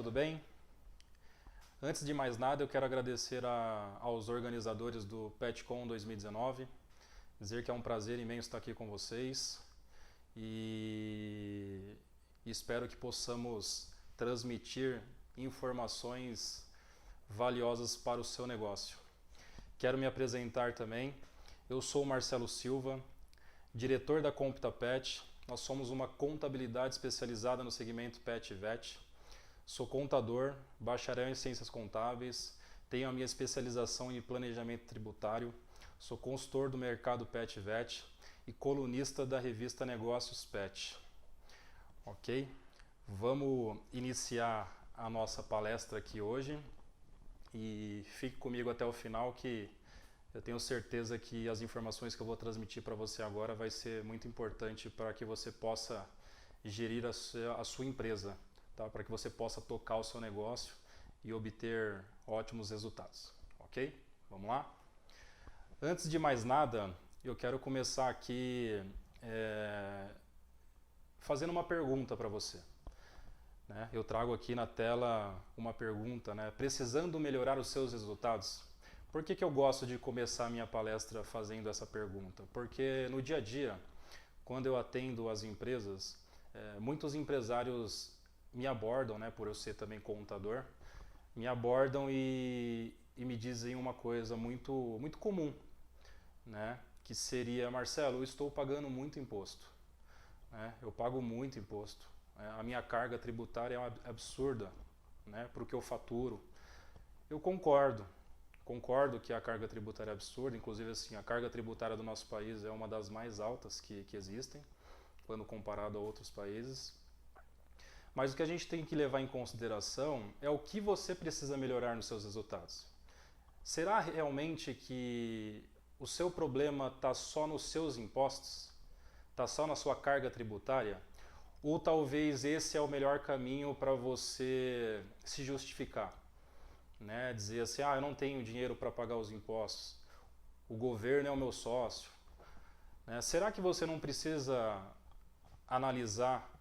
tudo bem? Antes de mais nada, eu quero agradecer aos organizadores do PetCon 2019, dizer que é um prazer imenso estar aqui com vocês e espero que possamos transmitir informações valiosas para o seu negócio. Quero me apresentar também. Eu sou o Marcelo Silva, diretor da ComptaPet. Nós somos uma contabilidade especializada no segmento Pet e Vet. Sou contador, bacharel em ciências contábeis, tenho a minha especialização em planejamento tributário, sou consultor do mercado Pet e Vet e colunista da revista Negócios Pet. Ok? Vamos iniciar a nossa palestra aqui hoje e fique comigo até o final que eu tenho certeza que as informações que eu vou transmitir para você agora vai ser muito importante para que você possa gerir a sua empresa. Tá? Para que você possa tocar o seu negócio e obter ótimos resultados, ok? Vamos lá? Antes de mais nada, eu quero começar aqui fazendo uma pergunta para você. Né? Eu trago aqui na tela uma pergunta, né? Precisando melhorar os seus resultados? Por que eu gosto de começar a minha palestra fazendo essa pergunta? Porque no dia a dia, quando eu atendo as empresas, muitos empresários me abordam, né, por eu ser também contador, me abordam e me dizem uma coisa muito comum, né, que seria: Marcelo, eu estou pagando muito imposto, né, eu pago muito imposto, a minha carga tributária é absurda, né, para o que eu faturo. Eu concordo que a carga tributária é absurda, inclusive assim, a carga tributária do nosso país é uma das mais altas que existem, quando comparado a outros países. Mas o que a gente tem que levar em consideração é o que você precisa melhorar nos seus resultados. Será realmente que o seu problema está só nos seus impostos? Está só na sua carga tributária? Ou talvez esse é o melhor caminho para você se justificar? Né? Dizer assim, eu não tenho dinheiro para pagar os impostos, o governo é o meu sócio. Né? Será que você não precisa analisar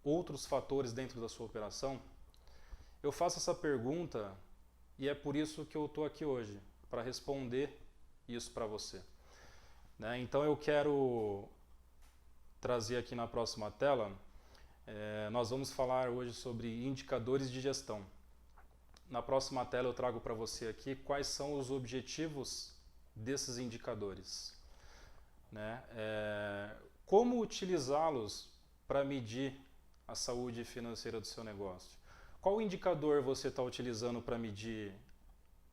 outros fatores dentro da sua operação? Eu faço essa pergunta e é por isso que eu estou aqui hoje, para responder isso para você. Né? Então eu quero trazer aqui na próxima tela, nós vamos falar hoje sobre indicadores de gestão. Na próxima tela eu trago para você aqui quais são os objetivos desses indicadores. Né? Como utilizá-los para medir a saúde financeira do seu negócio? Qual indicador você está utilizando para medir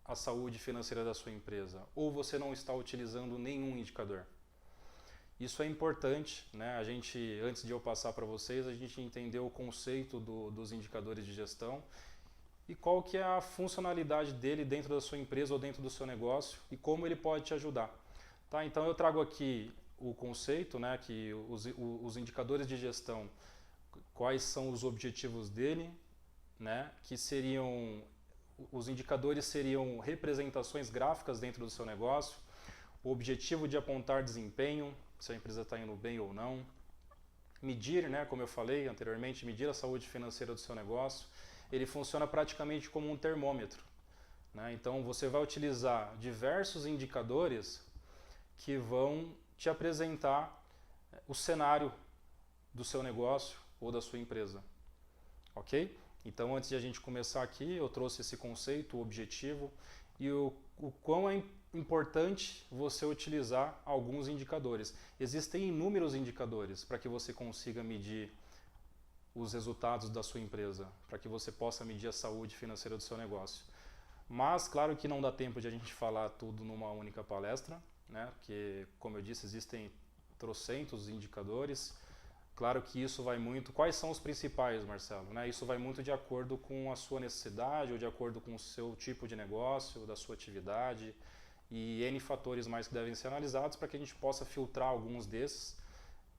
a saúde financeira da sua empresa? Ou você não está utilizando nenhum indicador? Isso é importante, né? A gente, antes de eu passar para vocês, a gente entendeu o conceito dos indicadores de gestão e qual que é a funcionalidade dele dentro da sua empresa ou dentro do seu negócio e como ele pode te ajudar. Tá? Então eu trago aqui o conceito, né, que os indicadores de gestão, quais são os objetivos dele, né, que seriam, os indicadores seriam representações gráficas dentro do seu negócio, o objetivo de apontar desempenho, se a empresa está indo bem ou não, medir, né, como eu falei anteriormente, medir a saúde financeira do seu negócio. Ele funciona praticamente como um termômetro. Né? Então você vai utilizar diversos indicadores que vão te apresentar o cenário do seu negócio ou da sua empresa. Ok? Então antes de a gente começar aqui, eu trouxe esse conceito, o objetivo e o quão é importante você utilizar alguns indicadores. Existem inúmeros indicadores para que você consiga medir os resultados da sua empresa, para que você possa medir a saúde financeira do seu negócio. Mas, claro que não dá tempo de a gente falar tudo numa única palestra, né? Porque, como eu disse, existem trocentos indicadores. Claro que isso vai muito... Quais são os principais, Marcelo? Né? Isso vai muito de acordo com a sua necessidade, ou de acordo com o seu tipo de negócio, da sua atividade, e N fatores mais que devem ser analisados para que a gente possa filtrar alguns desses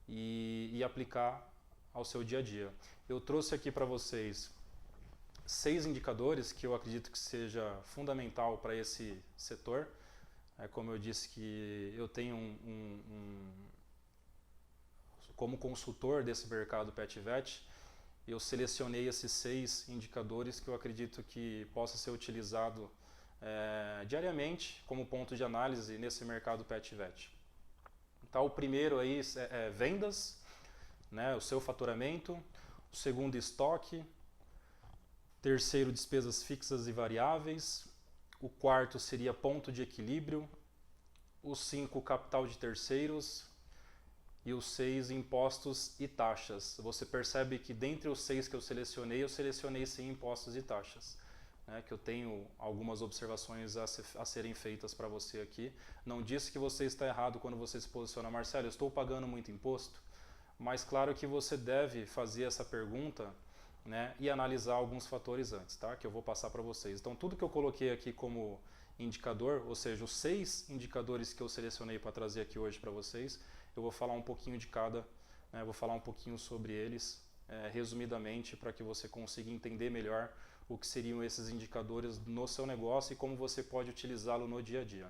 e aplicar ao seu dia a dia. Eu trouxe aqui para vocês 6 indicadores que eu acredito que seja fundamental para esse setor. Como eu disse, que eu tenho como consultor desse mercado Pet Vet, eu selecionei esses 6 indicadores que eu acredito que possa ser utilizado diariamente como ponto de análise nesse mercado PET/VET. Então, o primeiro aí é vendas, né, o seu faturamento. O segundo, estoque. Terceiro, despesas fixas e variáveis. O quarto seria ponto de equilíbrio. O 5, capital de terceiros. E os 6, impostos e taxas. Você percebe que dentre os 6 que eu selecionei sim impostos e taxas. Né, que eu tenho algumas observações a serem feitas para você aqui. Não disse que você está errado quando você se posiciona, Marcelo, eu estou pagando muito imposto, mas claro que você deve fazer essa pergunta, né, e analisar alguns fatores antes, tá, que eu vou passar para vocês. Então, tudo que eu coloquei aqui como indicador, ou seja, os 6 indicadores que eu selecionei para trazer aqui hoje para vocês, eu vou falar um pouquinho de cada, né, vou falar um pouquinho sobre eles, resumidamente, para que você consiga entender melhor o que seriam esses indicadores no seu negócio e como você pode utilizá-lo no dia a dia.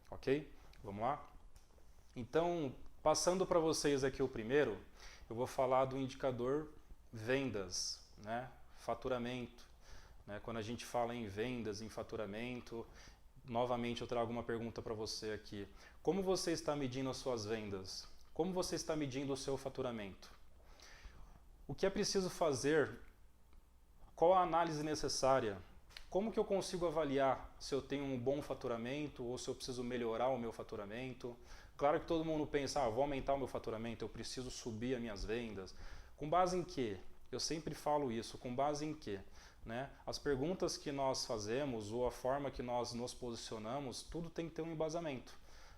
Ok? Vamos lá? Então, passando para vocês aqui o primeiro, eu vou falar do indicador vendas, né? Faturamento. Né? Quando a gente fala em vendas, em faturamento, novamente eu trago uma pergunta para você aqui. Como você está medindo as suas vendas? Como você está medindo o seu faturamento? O que é preciso fazer? Qual a análise necessária? Como que eu consigo avaliar se eu tenho um bom faturamento ou se eu preciso melhorar o meu faturamento? Claro que todo mundo pensa, vou aumentar o meu faturamento, eu preciso subir as minhas vendas. Com base em quê? Eu sempre falo isso, com base em quê? Né? As perguntas que nós fazemos ou a forma que nós nos posicionamos, tudo tem que ter um embasamento.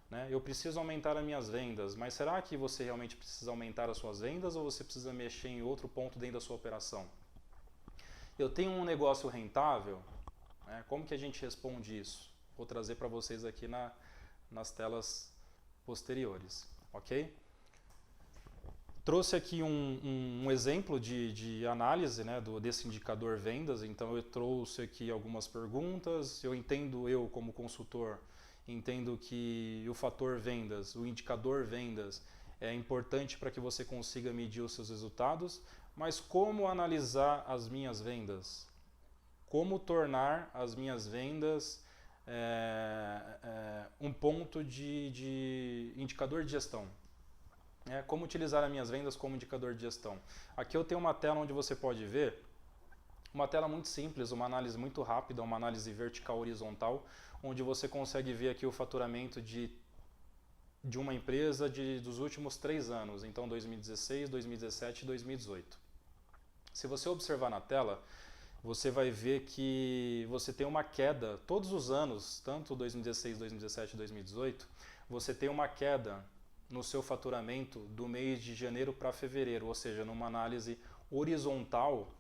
Né? Eu preciso aumentar as minhas vendas, mas será que você realmente precisa aumentar as suas vendas ou você precisa mexer em outro ponto dentro da sua operação? Eu tenho um negócio rentável, né? Como que a gente responde isso? Vou trazer para vocês aqui nas telas posteriores, ok? Trouxe aqui um exemplo de análise, né, desse indicador vendas, então eu trouxe aqui algumas perguntas, eu como consultor, entendo que o fator vendas, o indicador vendas é importante para que você consiga medir os seus resultados, mas como analisar as minhas vendas? Como tornar as minhas vendas um ponto de indicador de gestão? Como utilizar as minhas vendas como indicador de gestão? Aqui eu tenho uma tela onde você pode ver, uma tela muito simples, uma análise muito rápida, uma análise vertical horizontal, onde você consegue ver aqui o faturamento de uma empresa dos últimos 3 anos, então 2016, 2017 e 2018. Se você observar na tela, você vai ver que você tem uma queda todos os anos, tanto 2016, 2017 e 2018, você tem uma queda no seu faturamento do mês de janeiro para fevereiro, ou seja, numa análise horizontal,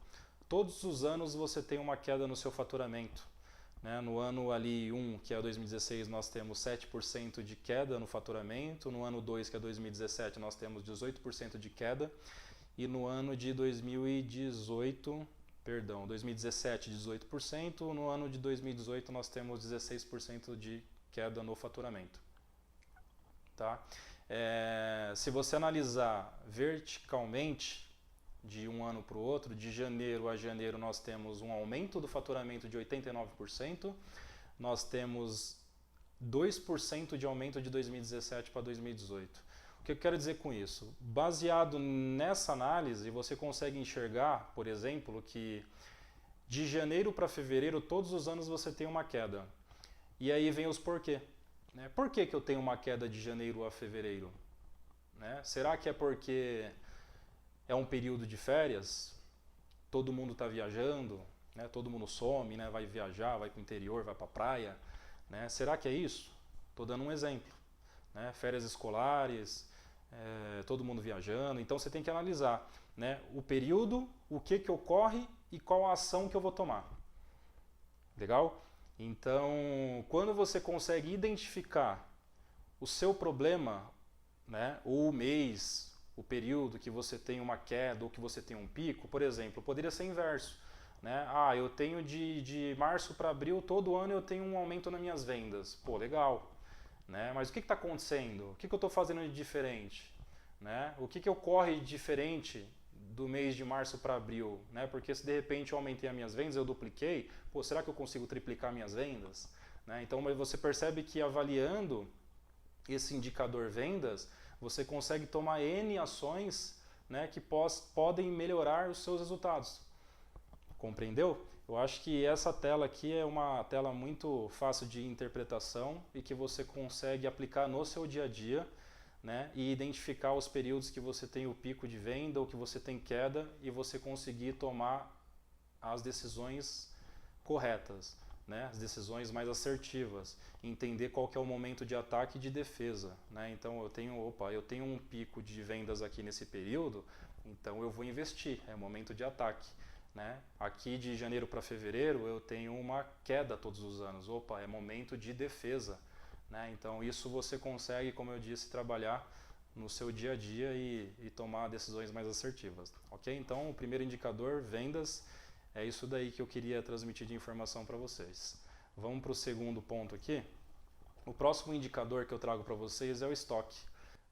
todos os anos você tem uma queda no seu faturamento. Né? No ano ali 1, que é 2016, nós temos 7% de queda no faturamento, no ano 2, que é 2017, nós temos 18% de queda, e no ano de 2017, 18%, no ano de 2018 nós temos 16% de queda no faturamento. Tá? Se você analisar verticalmente, de um ano para o outro, de janeiro a janeiro nós temos um aumento do faturamento de 89%, nós temos 2% de aumento de 2017 para 2018. O que eu quero dizer com isso? Baseado nessa análise, você consegue enxergar, por exemplo, que de janeiro para fevereiro, todos os anos você tem uma queda. E aí vem os porquê. Né? Por que eu tenho uma queda de janeiro a fevereiro? Né? Será que é porque é um período de férias? Todo mundo está viajando, né? Todo mundo some, né? Vai viajar, vai para o interior, vai para a praia. Né? Será que é isso? Estou dando um exemplo. Né? Férias escolares, todo mundo viajando, então você tem que analisar, né, o período, o que ocorre e qual a ação que eu vou tomar. Legal? Então, quando você consegue identificar o seu problema, né, ou o mês, o período que você tem uma queda ou que você tem um pico, por exemplo, poderia ser inverso. Né? Eu tenho de março para abril, todo ano eu tenho um aumento nas minhas vendas. Pô, legal. Né? Mas o que está acontecendo? O que eu estou fazendo de diferente? Né? O que ocorre de diferente do mês de março para abril, né? Porque se de repente eu aumentei as minhas vendas, eu dupliquei, pô, será que eu consigo triplicar minhas vendas? Né? Então você percebe que avaliando esse indicador vendas, você consegue tomar N ações, né, que podem melhorar os seus resultados. Compreendeu? Eu acho que essa tela aqui é uma tela muito fácil de interpretação e que você consegue aplicar no seu dia a dia, né, e identificar os períodos que você tem o pico de venda ou que você tem queda e você conseguir tomar as decisões corretas, né, as decisões mais assertivas, entender qual que é o momento de ataque e de defesa, né? Então eu tenho um pico de vendas aqui nesse período, então eu vou investir, é momento de ataque, né? Aqui de janeiro para fevereiro eu tenho uma queda todos os anos, é momento de defesa, né? Então isso você consegue, como eu disse, trabalhar no seu dia a dia e tomar decisões mais assertivas, ok? Então o primeiro indicador, vendas, é isso daí que eu queria transmitir de informação para vocês. Vamos para o segundo ponto aqui. O próximo indicador que eu trago para vocês é o estoque.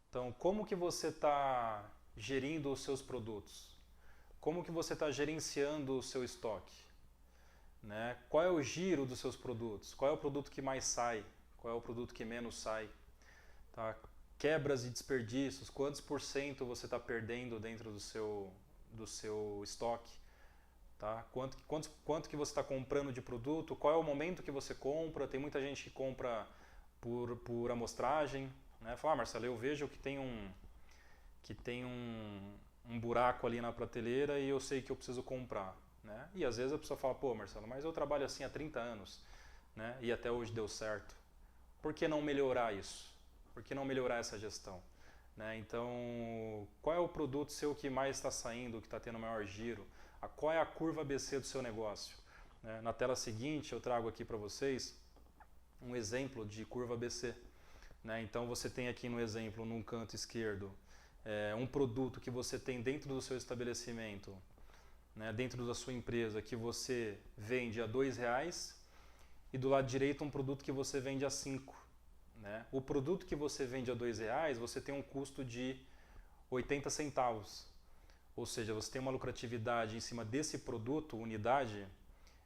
Então, como que você está gerindo os seus produtos? Como que você está gerenciando o seu estoque? Né? Qual é o giro dos seus produtos? Qual é o produto que mais sai? Qual é o produto que menos sai? Tá? Quebras e desperdícios, quantos por cento você está perdendo dentro do seu estoque? Tá? Quanto que você está comprando de produto, qual é o momento que você compra, tem muita gente que compra por amostragem, né? Fala, Marcelo, eu vejo que tem um buraco ali na prateleira e eu sei que eu preciso comprar, né? E às vezes a pessoa fala, pô Marcelo, mas eu trabalho assim há 30 anos, né? E até hoje deu certo. Por que não melhorar isso? Por que não melhorar essa gestão? Né? Então, qual é o produto seu que mais está saindo, que está tendo maior giro? Qual é a curva ABC do seu negócio? Na tela seguinte eu trago aqui para vocês um exemplo de curva ABC. Então você tem aqui no exemplo, num canto esquerdo, um produto que você tem dentro do seu estabelecimento, dentro da sua empresa, que você vende a R$2, e do lado direito um produto que você vende a R$5. O produto que você vende a R$2, você tem um custo de 80 centavos. Ou seja, você tem uma lucratividade em cima desse produto, unidade,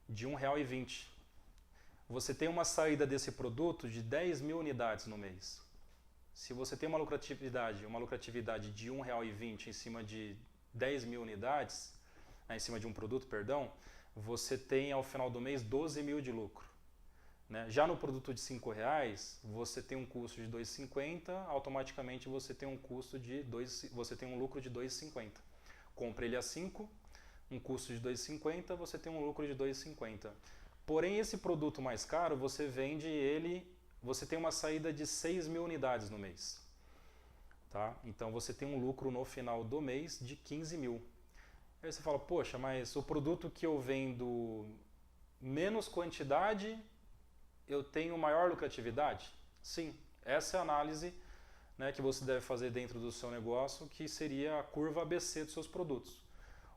de R$1,20. Você tem uma saída desse produto de 10 mil unidades no mês. Se você tem uma lucratividade de R$1,20 em cima de 10 mil unidades, em cima de um produto, perdão, você tem ao final do mês 12 mil de lucro. Já no produto de R$5, você tem um custo de R$2,50, automaticamente você tem um lucro de R$2,50. Compre ele a 5, um custo de R$2,50, você tem um lucro de R$2,50. Porém, esse produto mais caro, você vende ele, você tem uma saída de 6 mil unidades no mês. Tá? Então você tem um lucro no final do mês de 15 mil. Aí você fala, poxa, mas o produto que eu vendo menos quantidade, eu tenho maior lucratividade? Sim, essa é a análise que você deve fazer dentro do seu negócio, que seria a curva ABC dos seus produtos.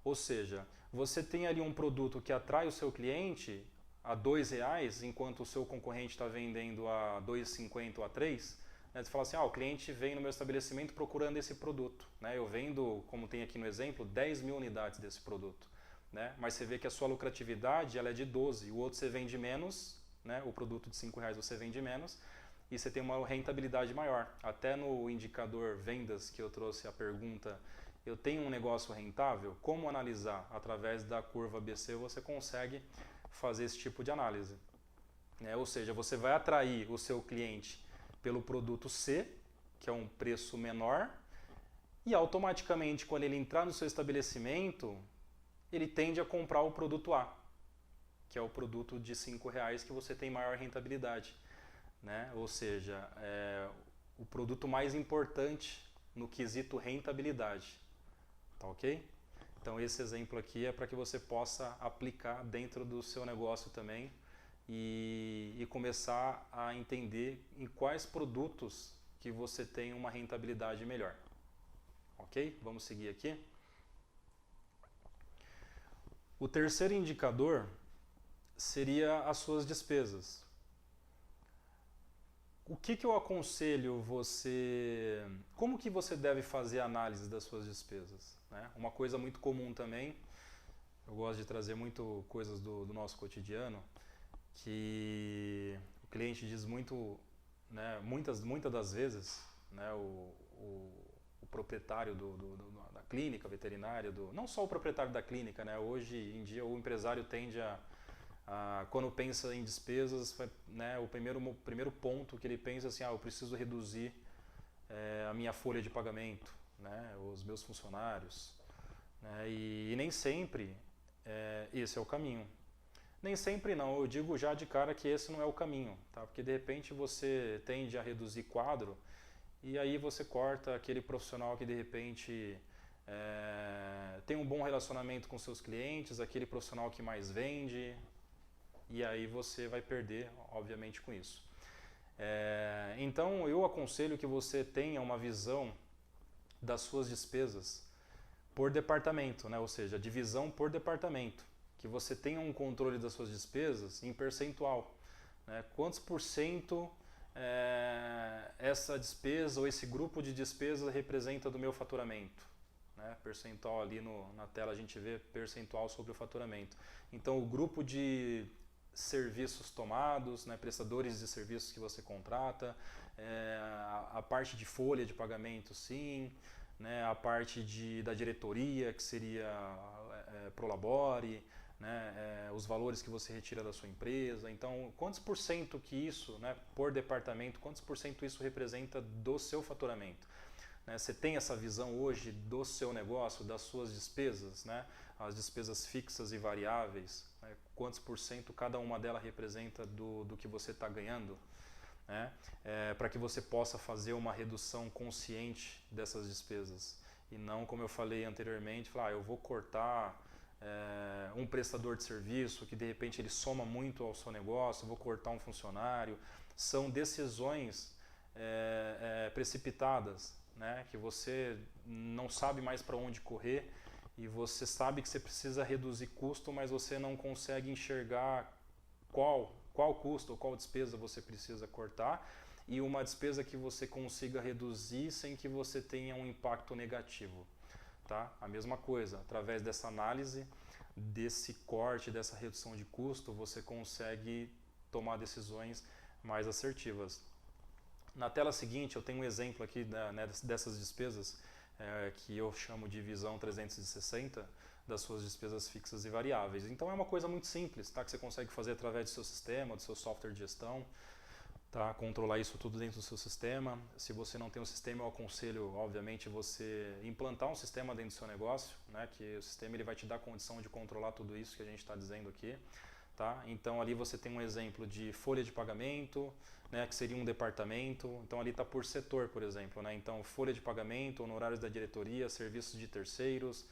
Ou seja, você tem ali um produto que atrai o seu cliente a R$2, enquanto o seu concorrente está vendendo a R$2,50 ou a R$3, você fala assim, o cliente vem no meu estabelecimento procurando esse produto. Eu vendo, como tem aqui no exemplo, 10 mil unidades desse produto. Mas você vê que a sua lucratividade ela é de 12, o outro você vende menos, o produto de R$5 você vende menos, e você tem uma rentabilidade maior. Até no indicador vendas que eu trouxe a pergunta, eu tenho um negócio rentável? Como analisar? Através da curva ABC você consegue fazer esse tipo de análise. Ou seja, você vai atrair o seu cliente pelo produto C, que é um preço menor, e automaticamente quando ele entrar no seu estabelecimento, ele tende a comprar o produto A, que é o produto de R$5 que você tem maior rentabilidade. Ou seja, é o produto mais importante no quesito rentabilidade. Tá ok? Então esse exemplo aqui é para que você possa aplicar dentro do seu negócio também e começar a entender em quais produtos que você tem uma rentabilidade melhor. Ok? Vamos seguir aqui. O terceiro indicador seria as suas despesas. O que eu aconselho você... Como que você deve fazer a análise das suas despesas? Né? Uma coisa muito comum também, eu gosto de trazer muito coisas do nosso cotidiano, que o cliente diz muito, né, muitas das vezes, né, o proprietário da clínica veterinária, não só o proprietário da clínica, né, hoje em dia o empresário tende quando pensa em despesas, né, o primeiro ponto que ele pensa assim, eu preciso reduzir a minha folha de pagamento, né, os meus funcionários, né, e nem sempre esse é o caminho. Nem sempre não, eu digo já de cara que esse não é o caminho, tá? Porque de repente você tende a reduzir quadro e aí você corta aquele profissional que de repente tem um bom relacionamento com seus clientes, aquele profissional que mais vende, e aí você vai perder, obviamente, com isso. Então eu aconselho que você tenha uma visão das suas despesas por departamento, né? Ou seja, divisão por departamento. Que você tenha um controle das suas despesas em percentual. Né? Quantos por cento essa despesa ou esse grupo de despesas representa do meu faturamento? Né? Percentual ali na tela a gente vê percentual sobre o faturamento. Então o grupo de serviços tomados, né? Prestadores de serviços que você contrata, a parte de folha de pagamento sim, né? A parte da diretoria que seria Prolabore, né, os valores que você retira da sua empresa. Então, quantos por cento que isso, né, por departamento, quantos por cento isso representa do seu faturamento? Né, você tem essa visão hoje do seu negócio, das suas despesas, né, as despesas fixas e variáveis, né, quantos por cento cada uma delas representa do que você está ganhando? Né, para que você possa fazer uma redução consciente dessas despesas. E não, como eu falei anteriormente, falar, eu vou cortar um prestador de serviço que de repente ele soma muito ao seu negócio, vou cortar um funcionário. São decisões precipitadas, né? Que você não sabe mais para onde correr e você sabe que você precisa reduzir custo, mas você não consegue enxergar qual custo ou qual despesa você precisa cortar e uma despesa que você consiga reduzir sem que você tenha um impacto negativo. Tá? A mesma coisa, através dessa análise, desse corte, dessa redução de custo, você consegue tomar decisões mais assertivas. Na tela seguinte eu tenho um exemplo aqui né, dessas despesas que eu chamo de visão 360 das suas despesas fixas e variáveis. Então é uma coisa muito simples, tá? Que você consegue fazer através do seu sistema, do seu software de gestão. Tá, controlar isso tudo dentro do seu sistema. Se você não tem um sistema, eu aconselho, obviamente, você implantar um sistema dentro do seu negócio, né, que o sistema ele vai te dar a condição de controlar tudo isso que a gente está dizendo aqui. Tá? Então ali você tem um exemplo de folha de pagamento, né, que seria um departamento. Então ali está por setor, por exemplo. Né? Então folha de pagamento, honorários da diretoria, serviços de terceiros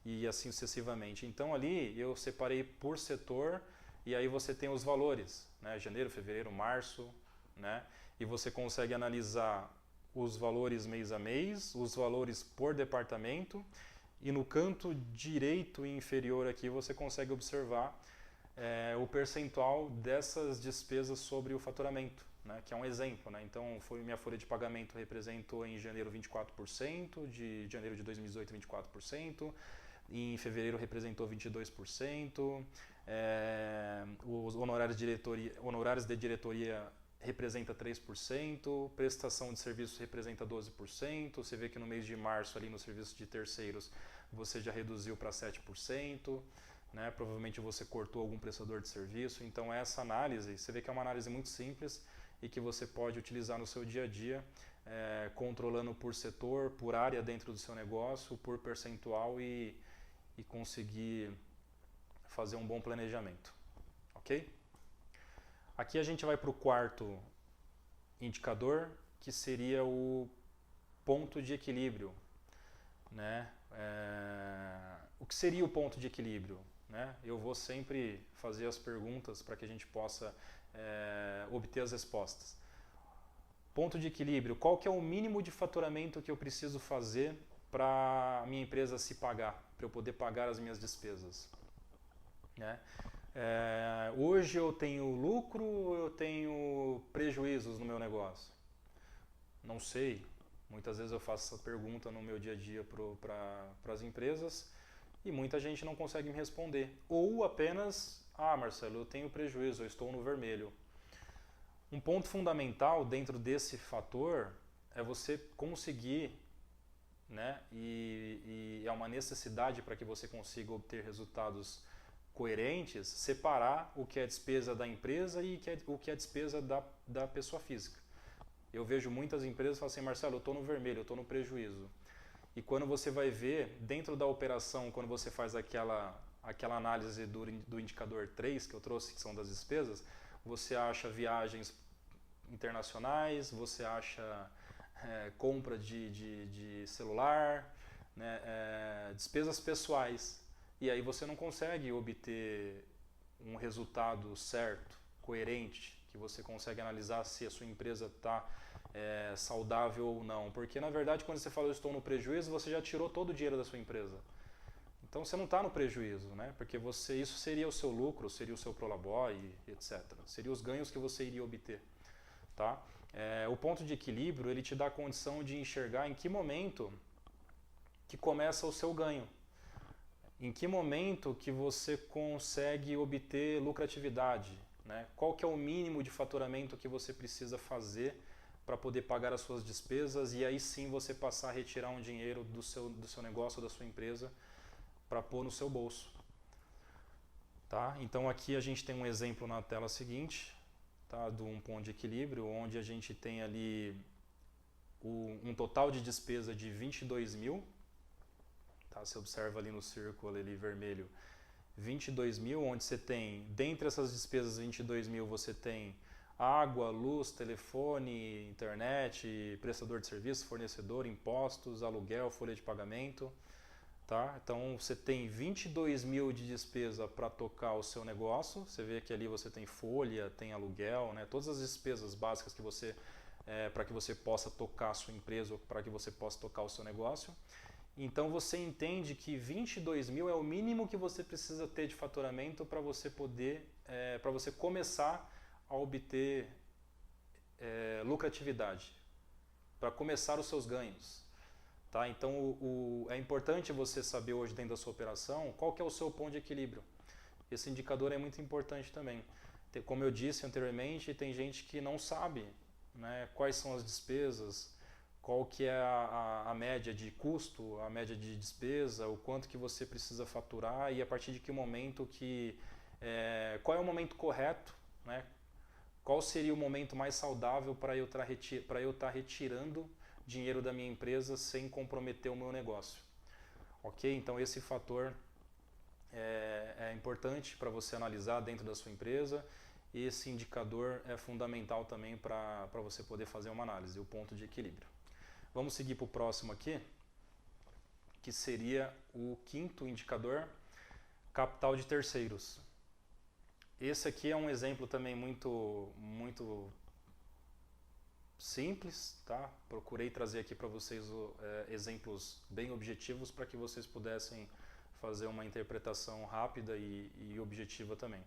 e assim sucessivamente. Então ali eu separei por setor e aí você tem os valores, né, janeiro, fevereiro, março, né? E você consegue analisar os valores mês a mês, os valores por departamento e no canto direito e inferior aqui você consegue observar o percentual dessas despesas sobre o faturamento, né? Que é um exemplo. Né? Então minha folha de pagamento representou em janeiro 24%, de janeiro de 2018 24%, em fevereiro representou 22%, os honorários de diretoria representa 3%, prestação de serviços representa 12%, você vê que no mês de março ali no serviço de terceiros você já reduziu para 7%, né? Provavelmente você cortou algum prestador de serviço, então essa análise, você vê que é uma análise muito simples e que você pode utilizar no seu dia a dia, controlando por setor, por área dentro do seu negócio, por percentual e conseguir fazer um bom planejamento, ok? Aqui a gente vai para o quarto indicador, que seria o ponto de equilíbrio. Né? O que seria o ponto de equilíbrio? Né? Eu vou sempre fazer as perguntas para que a gente possa obter as respostas. Ponto de equilíbrio, qual que é o mínimo de faturamento que eu preciso fazer para a minha empresa se pagar, para eu poder pagar as minhas despesas? Né? Hoje eu tenho lucro, eu tenho prejuízos no meu negócio? Não sei. Muitas vezes eu faço essa pergunta no meu dia a dia para as empresas e muita gente não consegue me responder. Ou apenas, Marcelo, eu tenho prejuízo, eu estou no vermelho. Um ponto fundamental dentro desse fator é você conseguir, né, e é uma necessidade para que você consiga obter resultados coerentes, separar o que é despesa da empresa e o que é despesa da pessoa física. Eu vejo muitas empresas que falam assim, Marcelo, eu estou no vermelho, eu estou no prejuízo. E quando você vai ver, dentro da operação, quando você faz aquela análise do indicador 3 que eu trouxe, que são das despesas, você acha viagens internacionais, você acha compra de celular, né, despesas pessoais. E aí você não consegue obter um resultado certo, coerente, que você consegue analisar se a sua empresa está saudável ou não. Porque na verdade quando você fala eu estou no prejuízo, você já tirou todo o dinheiro da sua empresa. Então você não está no prejuízo, né? Porque isso seria o seu lucro, seria o seu prolabore, etc. Seriam os ganhos que você iria obter. Tá? O ponto de equilíbrio ele te dá a condição de enxergar em que momento que começa o seu ganho. Em que momento que você consegue obter lucratividade, né? Qual que é o mínimo de faturamento que você precisa fazer para poder pagar as suas despesas e aí sim você passar a retirar um dinheiro do seu negócio, da sua empresa, para pôr no seu bolso. Tá? Então aqui a gente tem um exemplo na tela seguinte, tá? De um ponto de equilíbrio, onde a gente tem ali um total de despesa de 22 mil. Tá? Você observa ali no círculo ali vermelho 22 mil, onde você tem, dentre essas despesas 22 mil, você tem água, luz, telefone, internet, prestador de serviço, fornecedor, impostos, aluguel, folha de pagamento. Tá? Então você tem 22 mil de despesa para tocar o seu negócio. Você vê que ali você tem folha, tem aluguel, né? Todas as despesas básicas que você para que você possa tocar a sua empresa ou para que você possa tocar o seu negócio. Então você entende que 22 mil é o mínimo que você precisa ter de faturamento para você poder, para você começar a obter lucratividade, para começar os seus ganhos. Tá? Então é importante você saber hoje dentro da sua operação qual que é o seu ponto de equilíbrio. Esse indicador é muito importante também. Como eu disse anteriormente, tem gente que não sabe, né, quais são as despesas, qual que é a média de custo, a média de despesa, o quanto que você precisa faturar e a partir de que momento qual é o momento correto, né? Qual seria o momento mais saudável para eu estar retirando dinheiro da minha empresa sem comprometer o meu negócio. Ok? Então esse fator é importante para você analisar dentro da sua empresa. Esse indicador é fundamental também para você poder fazer uma análise, o ponto de equilíbrio. Vamos seguir para o próximo aqui, que seria o quinto indicador, capital de terceiros. Esse aqui é um exemplo também muito simples, tá? Procurei trazer aqui para vocês exemplos bem objetivos para que vocês pudessem fazer uma interpretação rápida e objetiva também.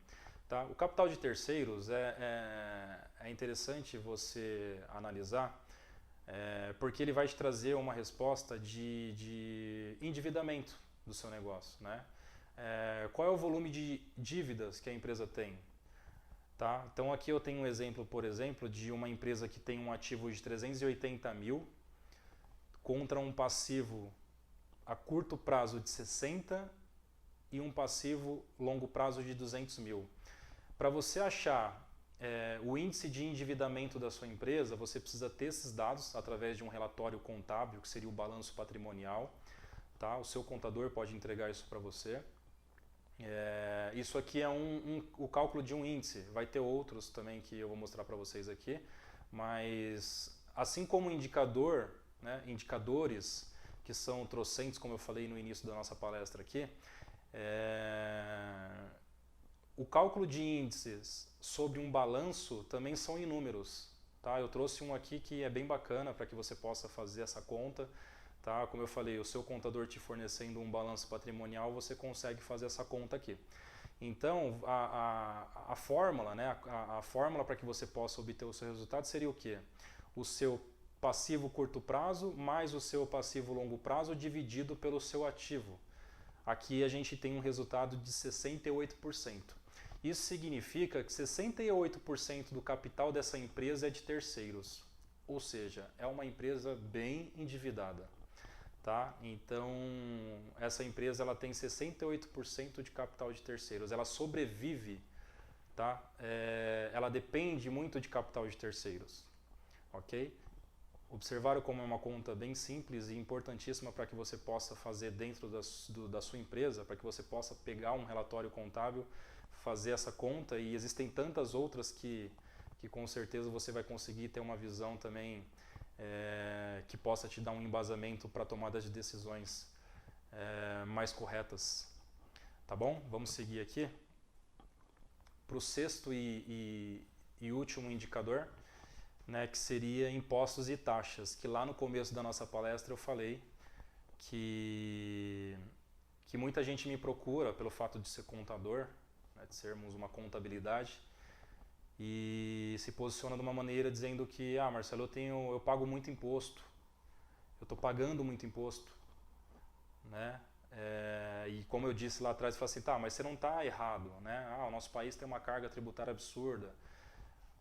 Tá? O capital de terceiros é interessante você analisar, porque ele vai te trazer uma resposta de endividamento do seu negócio, né? Qual é o volume de dívidas que a empresa tem? Tá? Então aqui eu tenho um exemplo, por exemplo, de uma empresa que tem um ativo de 380 mil contra um passivo a curto prazo de 60 e um passivo longo prazo de 200 mil. Para você achar o índice de endividamento da sua empresa, você precisa ter esses dados através de um relatório contábil, que seria o balanço patrimonial. Tá? O seu contador pode entregar isso para você. Isso aqui é o cálculo de um índice, vai ter outros também que eu vou mostrar para vocês aqui, mas assim como indicador, né, indicadores que são trocentos, como eu falei no início da nossa palestra aqui, o cálculo de índices sobre um balanço também são inúmeros. Tá? Eu trouxe um aqui que é bem bacana para que você possa fazer essa conta. Tá? Como eu falei, o seu contador te fornecendo um balanço patrimonial, você consegue fazer essa conta aqui. Então, a fórmula, né, a fórmula para que você possa obter o seu resultado seria o quê? O seu passivo curto prazo mais o seu passivo longo prazo dividido pelo seu ativo. Aqui a gente tem um resultado de 68%. Isso significa que 68% do capital dessa empresa é de terceiros, ou seja, é uma empresa bem endividada. Tá? Então, essa empresa ela tem 68% de capital de terceiros, ela sobrevive, tá? Ela depende muito de capital de terceiros. Ok? Observaram como é uma conta bem simples e importantíssima para que você possa fazer dentro da sua empresa, para que você possa pegar um relatório contábil, fazer essa conta, e existem tantas outras que com certeza você vai conseguir ter uma visão também que possa te dar um embasamento para tomadas de decisões mais corretas. Tá bom? Vamos seguir aqui para o sexto e último indicador, né, que seria impostos e taxas, que lá no começo da nossa palestra eu falei que muita gente me procura pelo fato de ser contador, né, de sermos uma contabilidade, e se posiciona de uma maneira dizendo que, Marcelo, eu pago muito imposto, eu estou pagando muito imposto, né? E como eu disse lá atrás, eu falei assim, tá, mas você não está errado, né? O nosso país tem uma carga tributária absurda.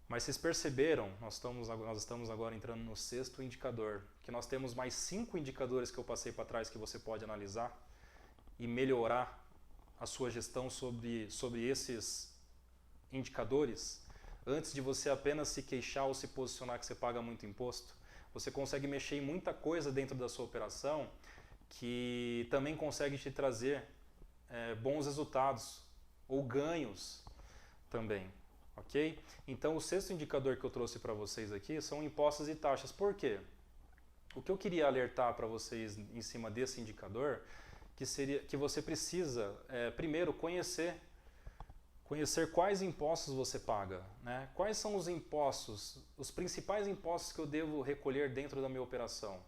Mas vocês perceberam, nós estamos agora entrando no sexto indicador, que nós temos mais 5 indicadores que eu passei para trás que você pode analisar e melhorar a sua gestão sobre esses indicadores. Antes de você apenas se queixar ou se posicionar que você paga muito imposto, você consegue mexer em muita coisa dentro da sua operação que também consegue te trazer bons resultados ou ganhos também. Ok? Então, o sexto indicador que eu trouxe para vocês aqui são impostos e taxas. Por quê? O que eu queria alertar para vocês em cima desse indicador, que seria que você precisa, primeiro, conhecer quais impostos você paga, né? Quais são os impostos, os principais impostos que eu devo recolher dentro da minha operação.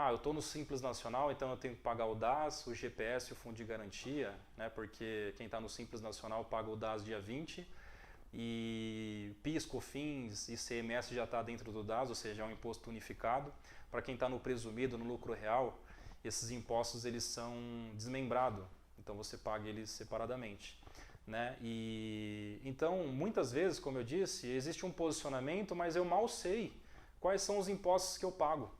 Eu estou no Simples Nacional, então eu tenho que pagar o DAS, o GPS e o Fundo de Garantia, né? Porque quem está no Simples Nacional paga o DAS dia 20, e PIS, COFINS e ICMS já está dentro do DAS, ou seja, é um imposto unificado. Para quem está no presumido, no lucro real, esses impostos eles são desmembrados, então você paga eles separadamente. Né? Então, muitas vezes, como eu disse, existe um posicionamento, mas eu mal sei quais são os impostos que eu pago.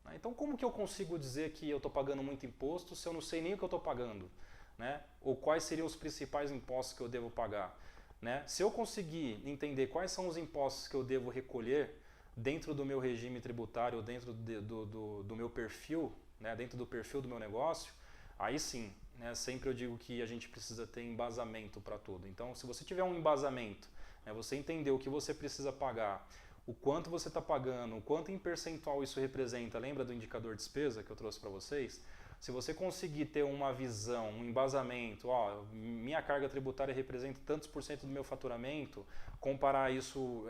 Né? Então, como que eu consigo dizer que eu estou pagando muito imposto se eu não sei nem o que eu estou pagando? Né? Ou quais seriam os principais impostos que eu devo pagar? Né? Se eu conseguir entender quais são os impostos que eu devo recolher dentro do meu regime tributário, dentro do meu perfil, né? Dentro do perfil do meu negócio, aí sim, né? Sempre eu digo que a gente precisa ter embasamento para tudo. Então, se você tiver um embasamento, né? Você entender o que você precisa pagar, o quanto você está pagando, o quanto em percentual isso representa, lembra do indicador de despesa que eu trouxe para vocês? Se você conseguir ter uma visão, um embasamento, minha carga tributária representa tantos por cento do meu faturamento, comparar isso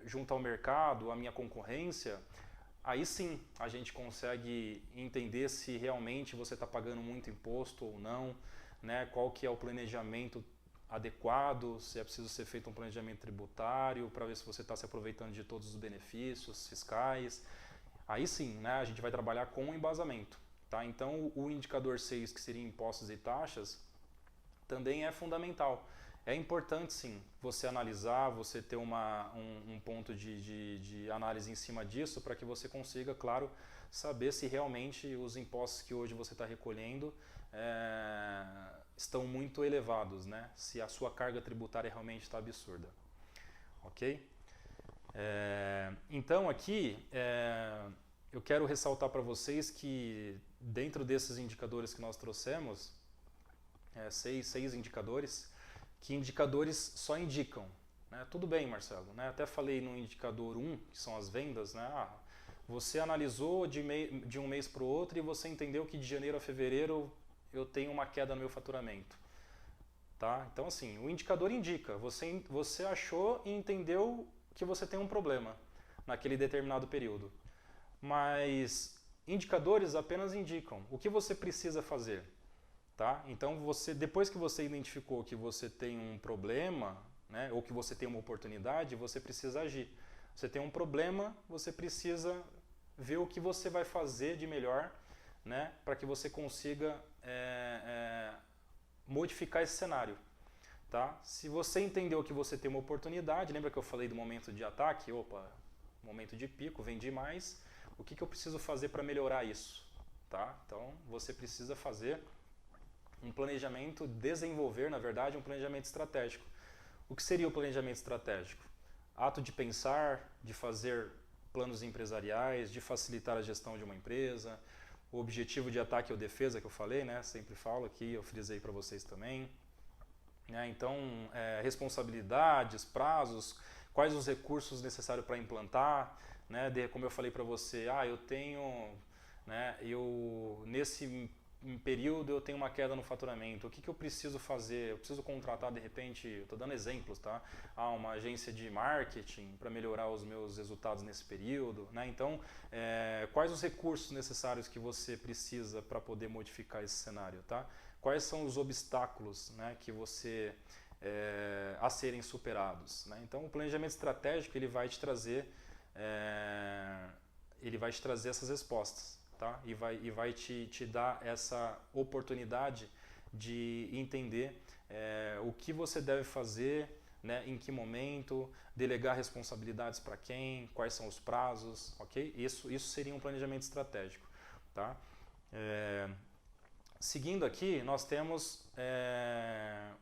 junto ao mercado, à minha concorrência, aí sim a gente consegue entender se realmente você está pagando muito imposto ou não, né? Qual que é o planejamento adequado, se é preciso ser feito um planejamento tributário para ver se você está se aproveitando de todos os benefícios fiscais. Aí sim, né, a gente vai trabalhar com o embasamento. Tá? Então, o indicador 6, que seria impostos e taxas, também é fundamental. É importante, sim, você analisar, você ter um ponto de análise em cima disso, para que você consiga, claro, saber se realmente os impostos que hoje você está recolhendo estão muito elevados, né? Se a sua carga tributária realmente está absurda. Ok? Então, aqui, eu quero ressaltar para vocês que dentro desses indicadores que nós trouxemos, seis indicadores, que indicadores só indicam. Né? Tudo bem, Marcelo, né? Até falei no indicador 1, que são as vendas, né? Você analisou de um mês para o outro e você entendeu que de janeiro a fevereiro eu tenho uma queda no meu faturamento. Tá? Então, assim, o indicador indica, você achou e entendeu que você tem um problema naquele determinado período. Mas indicadores apenas indicam o que você precisa fazer. Tá? Então, depois que você identificou que você tem um problema, né, ou que você tem uma oportunidade, você precisa agir. Você tem um problema, você precisa ver o que você vai fazer de melhor, né, para que você consiga modificar esse cenário. Tá? Se você entendeu que você tem uma oportunidade, lembra que eu falei do momento de ataque? Opa, momento de pico, vendi mais. O que eu preciso fazer para melhorar isso? Tá? Então, você precisa fazer um planejamento, desenvolver, na verdade, um planejamento estratégico. O que seria o planejamento estratégico? Ato de pensar, de fazer planos empresariais, de facilitar a gestão de uma empresa, o objetivo de ataque ou defesa que eu falei, né? Sempre falo aqui, eu frisei para vocês também. Então, responsabilidades, prazos, quais os recursos necessários para implantar, né? Como eu falei para você, eu tenho, né? Nesse período eu tenho uma queda no faturamento, o que eu preciso fazer? Eu preciso contratar de repente, estou dando exemplos, tá? Uma agência de marketing para melhorar os meus resultados nesse período, né? Então, quais os recursos necessários que você precisa para poder modificar esse cenário, tá? Quais são os obstáculos, né, que você a serem superados, né? Então, o planejamento estratégico ele vai te trazer essas respostas. Tá? E vai te dar essa oportunidade de entender o que você deve fazer, né, em que momento, delegar responsabilidades para quem, quais são os prazos, ok? Isso seria um planejamento estratégico. Tá? Seguindo aqui, nós temos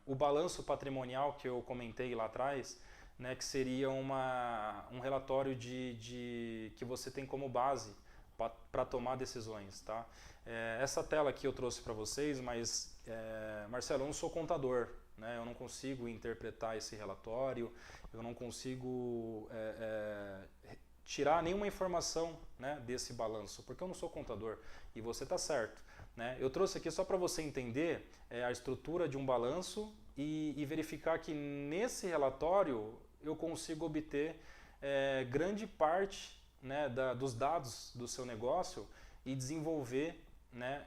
o balanço patrimonial que eu comentei lá atrás, né, que seria um relatório que você tem como base para tomar decisões, tá? Essa tela aqui eu trouxe para vocês, mas Marcelo, eu não sou contador, né? Eu não consigo interpretar esse relatório, eu não consigo tirar nenhuma informação, né, desse balanço, porque eu não sou contador e você está certo, né? Eu trouxe aqui só para você entender a estrutura de um balanço e verificar que nesse relatório eu consigo obter grande parte, né, dos dados do seu negócio e desenvolver, né,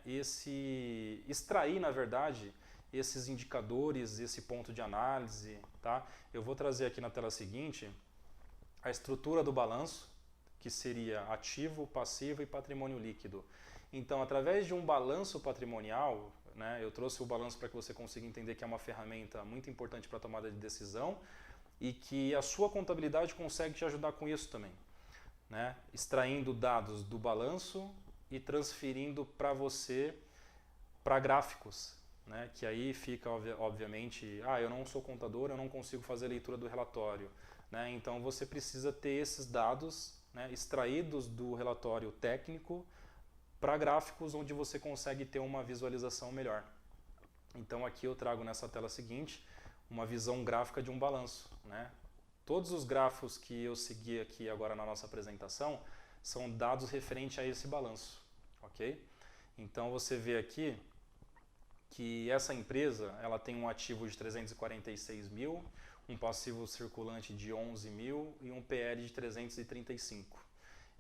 extrair, na verdade, esses indicadores, esse ponto de análise. Tá? Eu vou trazer aqui na tela seguinte a estrutura do balanço, que seria ativo, passivo e patrimônio líquido. Então, através de um balanço patrimonial, né, eu trouxe o balanço para que você consiga entender que é uma ferramenta muito importante para a tomada de decisão e que a sua contabilidade consegue te ajudar com isso também. Né, extraindo dados do balanço e transferindo para você para gráficos, né, que aí fica obviamente, eu não sou contador, eu não consigo fazer a leitura do relatório, né, então você precisa ter esses dados, né, extraídos do relatório técnico para gráficos onde você consegue ter uma visualização melhor. Então aqui eu trago nessa tela seguinte uma visão gráfica de um balanço, né? Todos os gráficos que eu segui aqui agora na nossa apresentação são dados referentes a esse balanço, ok? Então você vê aqui que essa empresa ela tem um ativo de 346 mil, um passivo circulante de 11 mil e um PL de 335.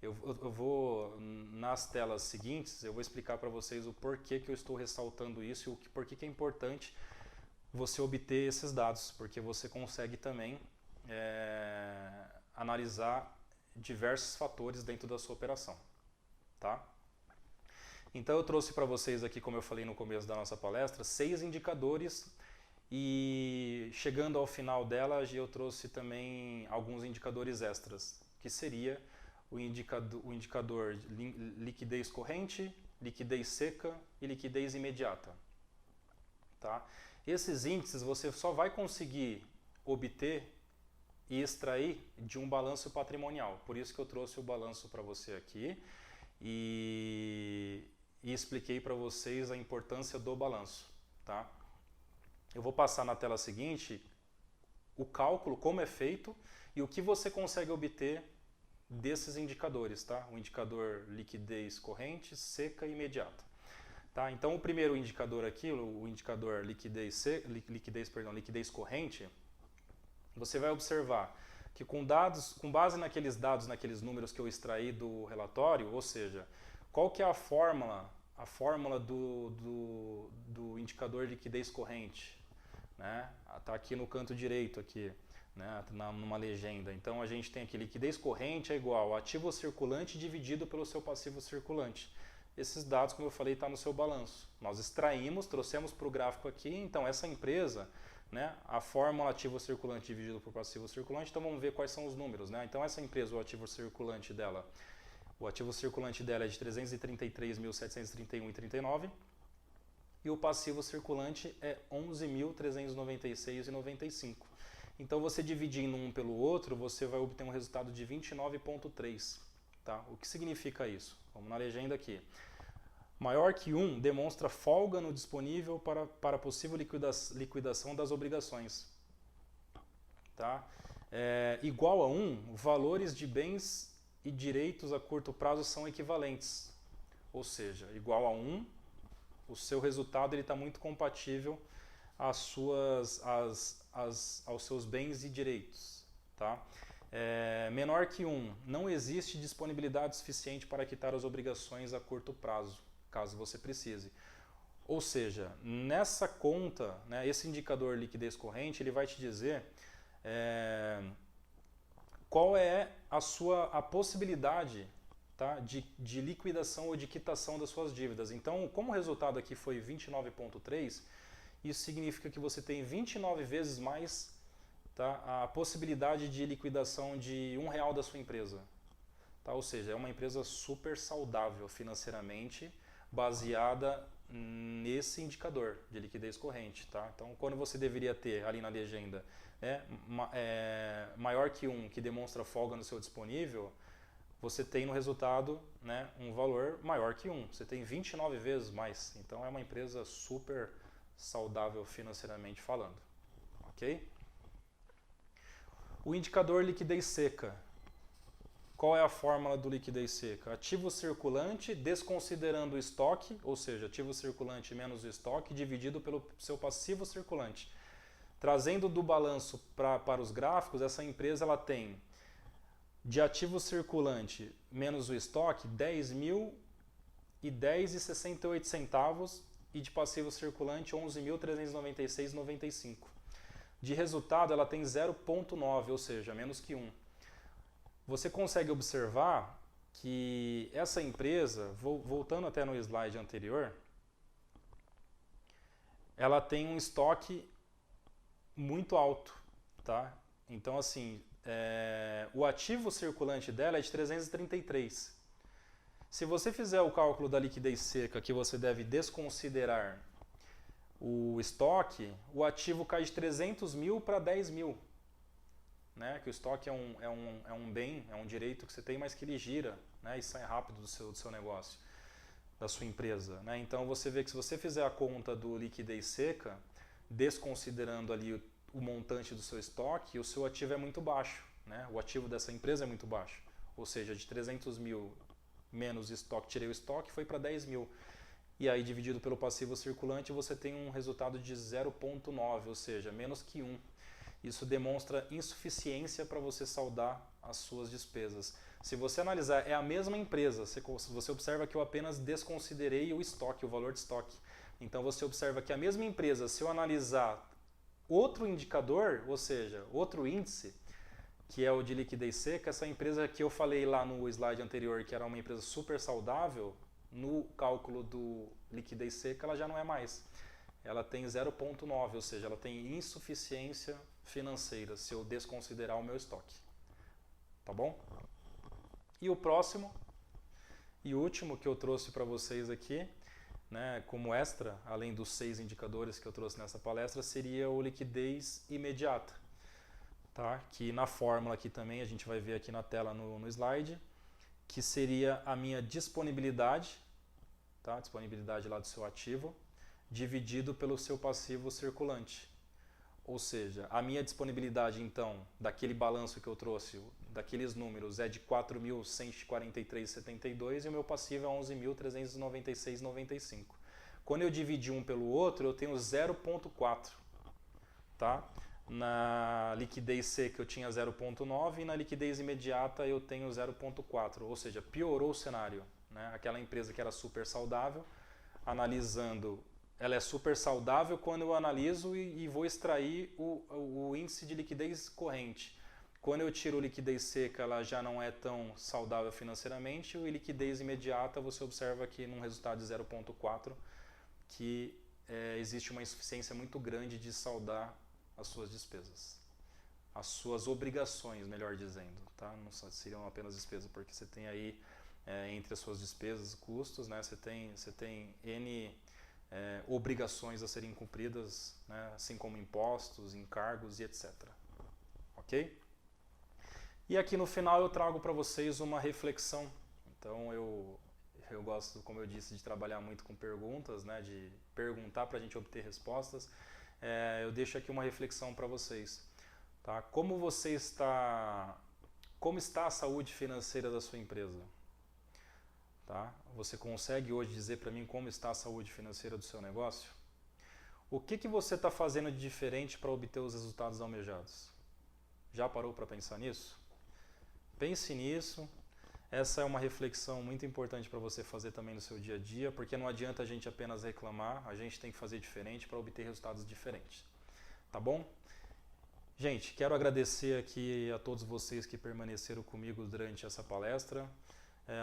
Eu vou, nas telas seguintes, eu vou explicar para vocês o porquê que eu estou ressaltando isso e porquê que é importante você obter esses dados, porque você consegue também analisar diversos fatores dentro da sua operação, tá? Então eu trouxe para vocês aqui, como eu falei no começo da nossa palestra, 6 indicadores e chegando ao final dela eu trouxe também alguns indicadores extras, que seria o indicador liquidez corrente, liquidez seca e liquidez imediata, tá? Esses índices você só vai conseguir obter e extrair de um balanço patrimonial. Por isso que eu trouxe o balanço para você aqui e expliquei para vocês a importância do balanço. Tá? Eu vou passar na tela seguinte o cálculo, como é feito e o que você consegue obter desses indicadores. Tá? O indicador liquidez corrente, seca e imediata. Tá? Então o primeiro indicador aqui, o indicador liquidez corrente, você vai observar que com base naqueles dados, naqueles números que eu extraí do relatório, ou seja, qual que é a fórmula a fórmula do indicador de liquidez corrente, né? Está aqui no canto direito, aqui, né? Numa legenda. Então a gente tem aqui liquidez corrente é igual ao ativo circulante dividido pelo seu passivo circulante. Esses dados, como eu falei, estão no seu balanço. Nós extraímos, trouxemos para o gráfico aqui, então essa empresa, né, a fórmula ativo circulante dividido por passivo circulante, então vamos ver quais são os números, né? Então essa empresa, o ativo circulante dela é de 333.731,39 e o passivo circulante é 11.396,95. Então você dividindo um pelo outro, você vai obter um resultado de 29,3. Tá? O que significa isso? Vamos na legenda aqui. Maior que 1 demonstra folga no disponível para possível liquidação das obrigações. Tá? Igual a 1, valores de bens e direitos a curto prazo são equivalentes. Ou seja, igual a 1, o seu resultado está muito compatível aos seus bens e direitos. Tá? Menor que 1, não existe disponibilidade suficiente para quitar as obrigações a curto prazo, caso você precise. Ou seja, nessa conta, né, esse indicador liquidez corrente, ele vai te dizer qual é a possibilidade, tá, de liquidação ou de quitação das suas dívidas. Então, como o resultado aqui foi 29,3, isso significa que você tem 29 vezes mais, tá, a possibilidade de liquidação de R$1 da sua empresa. Tá? Ou seja, é uma empresa super saudável financeiramente, baseada nesse indicador de liquidez corrente. Tá? Então, quando você deveria ter ali na legenda maior que 1, que demonstra folga no seu disponível, você tem no resultado, né, um valor maior que 1. Você tem 29 vezes mais. Então, é uma empresa super saudável financeiramente falando. Ok? O indicador liquidez seca. Qual é a fórmula do liquidez seca? Ativo circulante desconsiderando o estoque, ou seja, ativo circulante menos o estoque, dividido pelo seu passivo circulante. Trazendo do balanço para os gráficos, essa empresa ela tem de ativo circulante menos o estoque 10.010,68 centavos e de passivo circulante 11.396,95. De resultado, ela tem 0,9, ou seja, menos que 1. Você consegue observar que essa empresa, voltando até no slide anterior, ela tem um estoque muito alto. Tá? Então, assim, o ativo circulante dela é de 333. Se você fizer o cálculo da liquidez seca, que você deve desconsiderar o estoque, o ativo cai de 300 mil para 10 mil. Né? Que o estoque é um bem, é um direito que você tem, mas que ele gira, né? E sai rápido do seu negócio, da sua empresa. Né? Então você vê que se você fizer a conta do liquidez seca, desconsiderando ali o montante do seu estoque, o seu ativo é muito baixo. Né? O ativo dessa empresa é muito baixo. Ou seja, de 300 mil menos estoque, tirei o estoque, foi para 10 mil. E aí, dividido pelo passivo circulante, você tem um resultado de 0,9, ou seja, menos que 1. Isso demonstra insuficiência para você saldar as suas despesas. Se você analisar, é a mesma empresa. Você observa que eu apenas desconsiderei o estoque, o valor de estoque. Então, você observa que a mesma empresa, se eu analisar outro indicador, ou seja, outro índice, que é o de liquidez seca, essa empresa que eu falei lá no slide anterior, que era uma empresa super saudável, no cálculo do liquidez seca, ela já não é mais. Ela tem 0,9, ou seja, ela tem insuficiência financeira, se eu desconsiderar o meu estoque. Tá bom? E o próximo e último que eu trouxe para vocês aqui, né, como extra, além dos 6 indicadores que eu trouxe nessa palestra, seria o liquidez imediata. Tá? Que na fórmula aqui também, a gente vai ver aqui na tela no slide, que seria a minha disponibilidade, tá? Disponibilidade lá do seu ativo, dividido pelo seu passivo circulante. Ou seja, a minha disponibilidade, então, daquele balanço que eu trouxe, daqueles números, é de 4.143,72 e o meu passivo é 11.396,95. Quando eu dividir um pelo outro, eu tenho 0,4. Tá? Na liquidez seca eu tinha 0,9 e na liquidez imediata eu tenho 0,4, ou seja, piorou o cenário. Né? Aquela empresa que era super saudável analisando, ela é super saudável quando eu analiso e vou extrair o índice de liquidez corrente. Quando eu tiro liquidez seca, ela já não é tão saudável financeiramente, e liquidez imediata você observa aqui num resultado de 0,4 que existe uma insuficiência muito grande de saldar as suas despesas. As suas obrigações, melhor dizendo, tá? Não seriam apenas despesas, porque você tem aí, entre as suas despesas e custos, né, você tem N obrigações a serem cumpridas, né, assim como impostos, encargos e etc. Ok? E aqui no final eu trago para vocês uma reflexão. Então eu gosto, como eu disse, de trabalhar muito com perguntas, né, de perguntar para a gente obter respostas. Eu deixo aqui uma reflexão para vocês. Tá? Como está a saúde financeira da sua empresa? Tá? Você consegue hoje dizer para mim como está a saúde financeira do seu negócio? O que você está fazendo de diferente para obter os resultados almejados? Já parou para pensar nisso? Pense nisso. Essa é uma reflexão muito importante para você fazer também no seu dia a dia, porque não adianta a gente apenas reclamar, a gente tem que fazer diferente para obter resultados diferentes. Tá bom? Gente, quero agradecer aqui a todos vocês que permaneceram comigo durante essa palestra.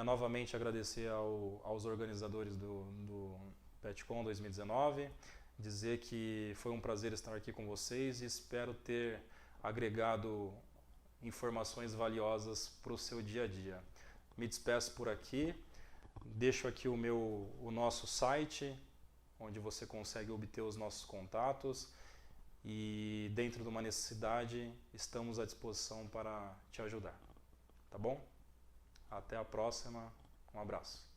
Novamente agradecer aos organizadores do PetCon 2019, dizer que foi um prazer estar aqui com vocês e espero ter agregado informações valiosas para o seu dia a dia. Me despeço por aqui, deixo aqui o nosso site, onde você consegue obter os nossos contatos, e dentro de uma necessidade estamos à disposição para te ajudar. Tá bom? Até a próxima, um abraço.